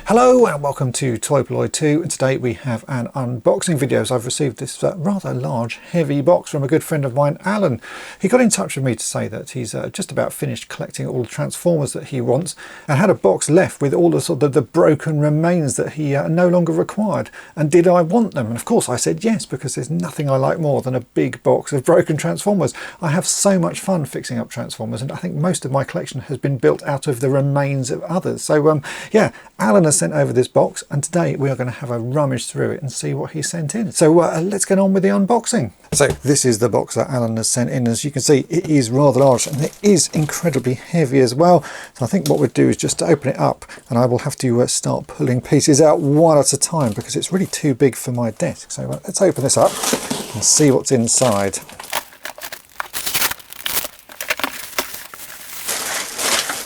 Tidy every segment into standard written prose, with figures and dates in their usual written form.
Hello and welcome to Toy Polloi 2, and today we have an unboxing video. So I've received this rather large heavy box from a good friend of mine, Alan. He got in touch with me to say that he's just about finished collecting all the Transformers that he wants and had a box left with all the sort of the broken remains that he no longer required. And did I want them? And of course I said yes, because there's nothing I like more than a big box of broken Transformers. I have so much fun fixing up Transformers, and I think most of my collection has been built out of the remains of others. So yeah, Alan has sent over this box, and today we are going to have a rummage through it and see what he sent in. So let's get on with the unboxing. So this is the box that Alan has sent in. As you can see, it is rather large and it is incredibly heavy as well. So I think what we'll do is just to open it up, and I will have to start pulling pieces out one at a time because it's really too big for my desk. So let's open this up and see what's inside.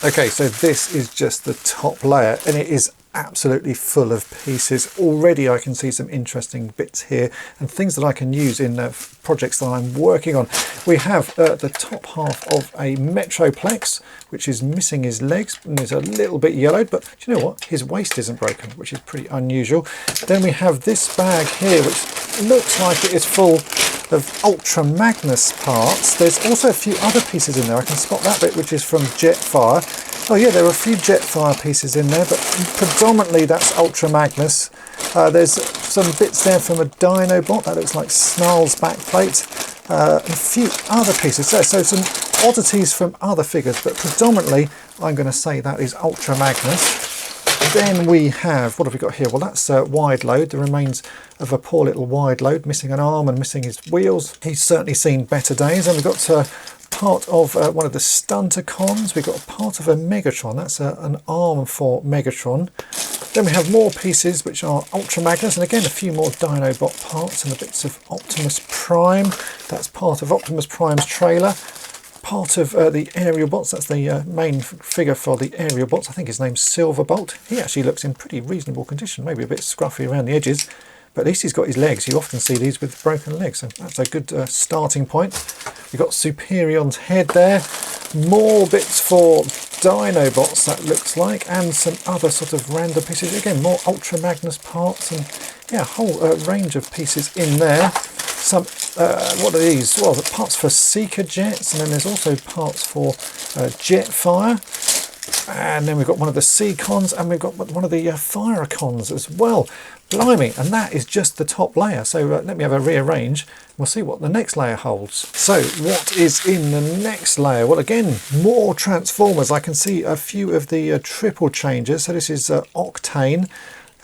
Okay, so this is just the top layer, and it is absolutely full of pieces. Already I can see some interesting bits here and things that I can use in projects that I'm working on. We have the top half of a Metroplex, which is missing his legs and is a little bit yellowed, but do you know what? His waist isn't broken, which is pretty unusual. Then we have this bag here, which looks like it is full of Ultra Magnus parts. There's also a few other pieces in there. I can spot that bit, which is from Jetfire. Oh yeah, there are a few Jetfire pieces in there, but predominantly that's Ultra Magnus. There's some bits there from a Dinobot. That looks like Snarl's backplate. And a few other pieces there. So some oddities from other figures, but predominantly I'm going to say that is Ultra Magnus. Then we have, what have we got here? Well, that's Wide Load, the remains of a poor little Wide Load, missing an arm and missing his wheels. He's certainly seen better days. And we've got part of one of the Stunticons. We've got part of a Megatron. That's an arm for Megatron. Then we have more pieces which are Ultra Magnus, and again a few more Dinobot parts and the bits of Optimus Prime. That's part of Optimus Prime's trailer. Part of the Aerial Bots, that's the main figure for the Aerial Bots. I think his name's Silverbolt. He actually looks in pretty reasonable condition, maybe a bit scruffy around the edges, but at least he's got his legs. You often see these with broken legs, so that's a good starting point. We've got Superion's head there, more bits for Dinobots that looks like, and some other sort of random pieces. Again, more Ultra Magnus parts, and yeah, a whole range of pieces in there. Some, what are these? Well, the parts for Seeker Jets, and then there's also parts for Jetfire. And then we've got one of the Seacons, and we've got one of the Firecons as well. Blimey, and that is just the top layer. So let me have a rearrange. We'll see what the next layer holds. So what is in the next layer? Well, again, more Transformers. I can see a few of the triple changes. So this is Octane.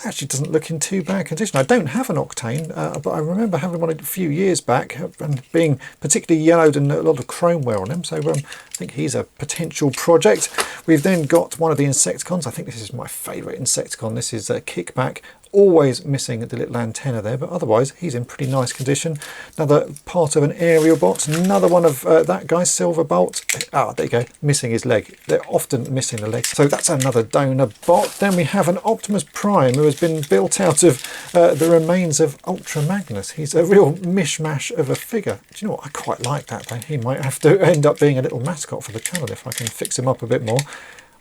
Actually doesn't look in too bad condition. I don't have an Octane, but I remember having one a few years back and being particularly yellowed and a lot of chrome wear on him. So I think he's a potential project. We've then got one of the Insecticons. I think this is my favourite Insecticon. This is Kickback. Always missing the little antenna there, but otherwise he's in pretty nice condition. Another part of an Aerial Bot, another one of that guy, Silverbolt. Ah, there you go, missing his leg. They're often missing the legs. So that's another donor bot. Then we have an Optimus Prime who has been built out of the remains of Ultra Magnus. He's a real mishmash of a figure. Do you know what? I quite like that though. He might have to end up being a little mascot for the channel if I can fix him up a bit more.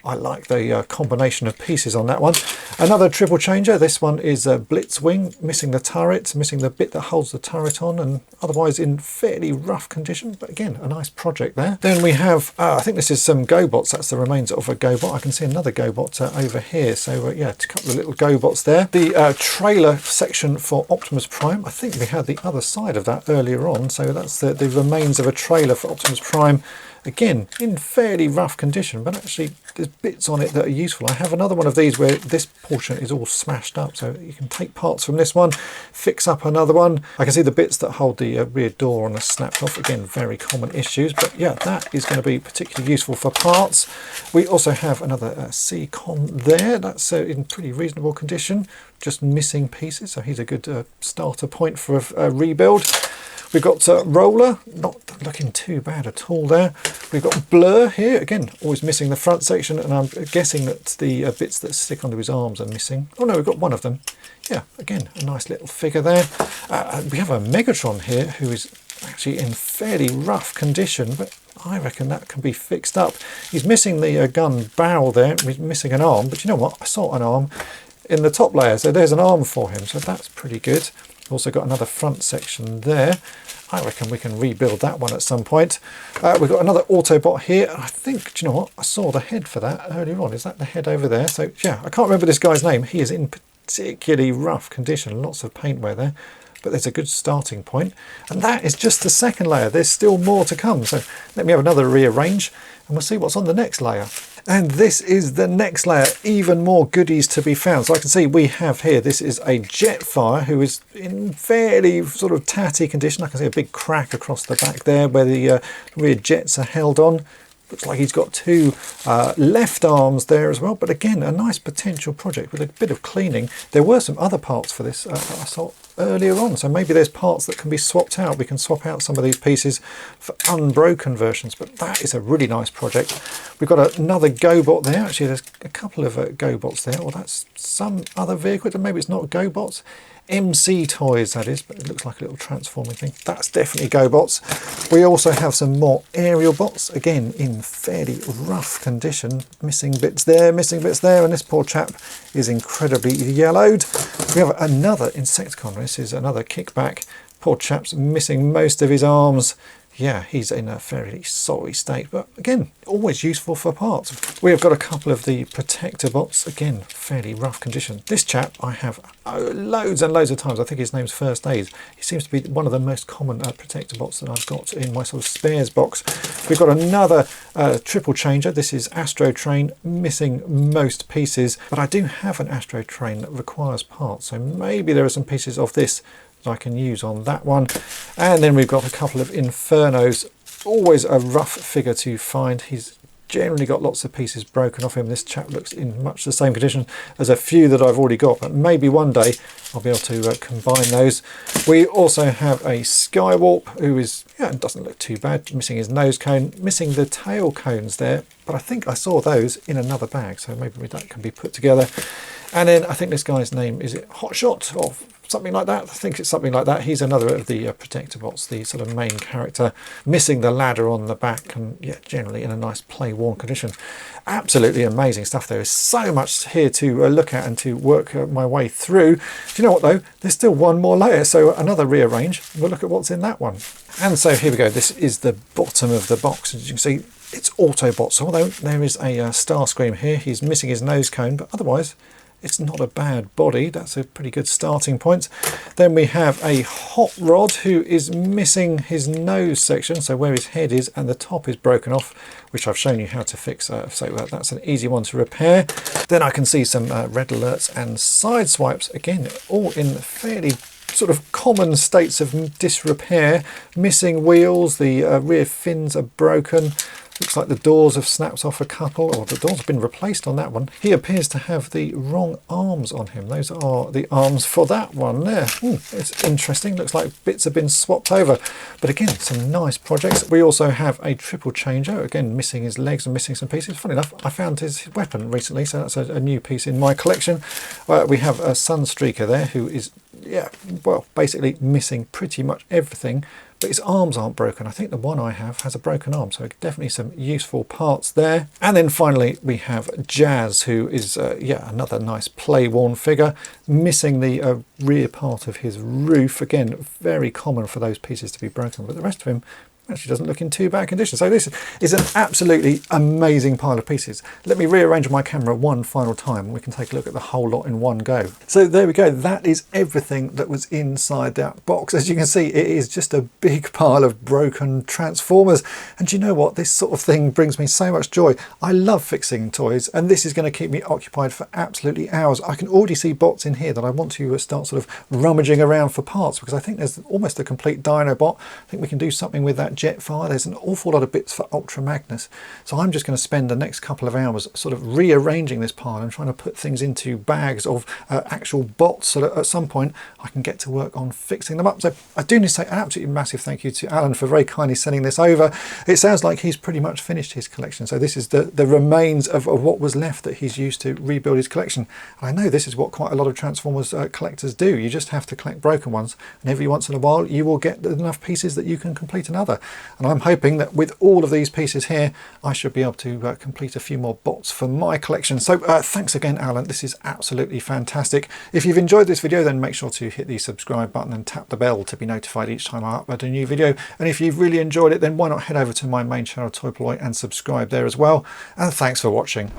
I like the combination of pieces on that one. Another triple changer. This one is Blitzwing, missing the turret, missing the bit that holds the turret on, and otherwise in fairly rough condition. But again, a nice project there. Then we have, I think this is some GoBots. That's the remains of a GoBot. I can see another GoBot over here. So yeah, a couple of little GoBots there. The trailer section for Optimus Prime. I think we had the other side of that earlier on. So that's the remains of a trailer for Optimus Prime. Again, in fairly rough condition, but actually there's bits on it that are useful. I have another one of these where this portion is all smashed up, so you can take parts from this one, fix up another one. I can see the bits that hold the rear door on the snapped off. Again, very common issues, but yeah, that is going to be particularly useful for parts. We also have another Seacon there. That's in pretty reasonable condition, just missing pieces, so he's a good starter point for a rebuild. We've got Roller, not looking too bad at all there. We've got Blur here, again, always missing the front section, and I'm guessing that the bits that stick onto his arms are missing. Oh no, we've got one of them. Yeah, again, a nice little figure there. We have a Megatron here who is actually in fairly rough condition, but I reckon that can be fixed up. He's missing the gun barrel there, he's missing an arm, but you know what? I saw an arm. in the top layer. So there's an arm for him, so that's pretty good. Also got another front section there. I reckon we can rebuild that one at some point. We've got another Autobot here. I think, do you know what? I saw the head for that earlier on. Is that the head over there? So yeah, I can't remember this guy's name. He is in particularly rough condition. Lots of paintwear there. But there's a good starting point. And that is just the second layer. There's still more to come. So let me have another rearrange and we'll see what's on the next layer. And this is the next layer, even more goodies to be found. So I can see we have here, this is a Jetfire who is in fairly sort of tatty condition. I can see a big crack across the back there where the rear jets are held on. Looks like he's got two left arms there as well. But again, a nice potential project with a bit of cleaning. There were some other parts for this I saw earlier on. So maybe there's parts that can be swapped out. We can swap out some of these pieces for unbroken versions. But that is a really nice project. We've got another GoBot there. Actually, there's a couple of GoBots there. Well, that's some other vehicle. Maybe it's not GoBots. MC Toys, that is, but it looks like a little transforming thing. That's definitely GoBots. We also have some more aerial bots, again in fairly rough condition. Missing bits there, and this poor chap is incredibly yellowed. We have another Insecticon. This is another Kickback. Poor chap's missing most of his arms. Yeah, he's in a fairly sorry state, but again, always useful for parts. We have got a couple of the Protector bots, again, fairly rough condition. This chap I have loads and loads of times. I think his name's First Aid. He seems to be one of the most common Protector bots that I've got in my sort of spares box. We've got another triple changer. This is Astro Train, missing most pieces, but I do have an Astro Train that requires parts, so maybe there are some pieces of this I can use on that one. And then we've got a couple of Infernos, always a rough figure to find. He's generally got lots of pieces broken off him. This chap looks in much the same condition as a few that I've already got, but maybe one day I'll be able to combine those. We also have a Skywalk who is, yeah, doesn't look too bad, missing his nose cone, missing the tail cones there, but I think I saw those in another bag, so maybe that can be put together. And then I think this guy's name, is it Hotshot or something like that? I think it's something like that. He's another of the Protector bots, the sort of main character, missing the ladder on the back, and yeah, generally in a nice play-worn condition. Absolutely amazing stuff. There is so much here to look at and to work my way through. Do you know what though? There's still one more layer, so another rearrange. We'll look at what's in that one. And so here we go. This is the bottom of the box. As you can see, it's Autobot. So although there is a Starscream here, he's missing his nose cone, but otherwise it's not a bad body. That's a pretty good starting point. Then we have a Hot Rod who is missing his nose section, so where his head is, and the top is broken off, which I've shown you how to fix, so that's an easy one to repair. Then I can see some red alerts and side swipes, again all in fairly sort of common states of disrepair. Missing wheels, the rear fins are broken. Looks like the doors have snapped off a couple, or the doors have been replaced on that one. He appears to have the wrong arms on him. Those are the arms for that one there. It's interesting. Looks like bits have been swapped over. But again, some nice projects. We also have a triple changer, again missing his legs and missing some pieces. Funny enough, I found his weapon recently, so that's a new piece in my collection. We have a Sunstreaker there who is, yeah, well, basically missing pretty much everything. But his arms aren't broken. I think the one I have has a broken arm, so definitely some useful parts there. And then finally we have Jazz, who is yeah, another nice play-worn figure, missing the rear part of his roof. Again, very common for those pieces to be broken, but the rest of him actually doesn't look in too bad condition. So this is an absolutely amazing pile of pieces. Let me rearrange my camera one final time and we can take a look at the whole lot in one go. So there we go. That is everything that was inside that box. As you can see, it is just a big pile of broken Transformers. And you know what? This sort of thing brings me so much joy. I love fixing toys, and this is going to keep me occupied for absolutely hours. I can already see bots in here that I want to start sort of rummaging around for parts, because I think there's almost a complete Dinobot. I think we can do something with that Jetfire. There's an awful lot of bits for Ultra Magnus, so I'm just going to spend the next couple of hours sort of rearranging this pile and trying to put things into bags of actual bots, so that at some point I can get to work on fixing them up. So I do need to say an absolutely massive thank you to Alan for very kindly sending this over. It sounds like he's pretty much finished his collection, so this is the remains of what was left that he's used to rebuild his collection. And I know this is what quite a lot of Transformers collectors do. You just have to collect broken ones, and every once in a while you will get enough pieces that you can complete another. And I'm hoping that with all of these pieces here, I should be able to complete a few more bots for my collection. So thanks again, Alan. This is absolutely fantastic. If you've enjoyed this video, then make sure to hit the subscribe button and tap the bell to be notified each time I upload a new video. And if you've really enjoyed it, then why not head over to my main channel, Toy Polloi, and subscribe there as well. And thanks for watching.